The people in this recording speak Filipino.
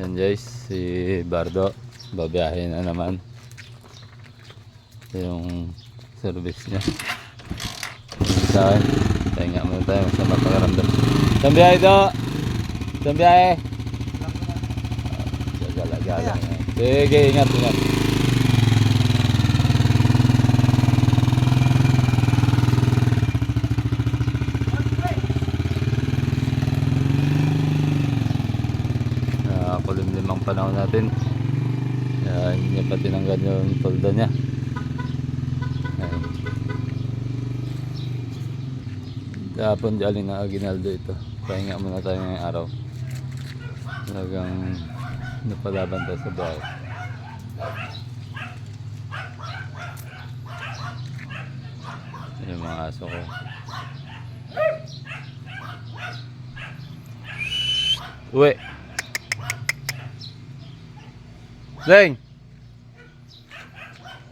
Yan guys, si Bardo babiyahin na naman. Ito yung service niya. Sa akin, pahinga muna tayo, masama pakaramdam. Saan biyahe do? Saan biyahe? Gala-gala. Sige, ingat. Kulimlimang panahon natin. Yan, yung pa tinanggal yung tolda niya. Ayan. Kahapon galing na Aguinaldo ito. Pahinga muna tayo ngayong araw. Talagang napalaban tayo sa bahay. Yung mga aso ko. Uwe! Zeng!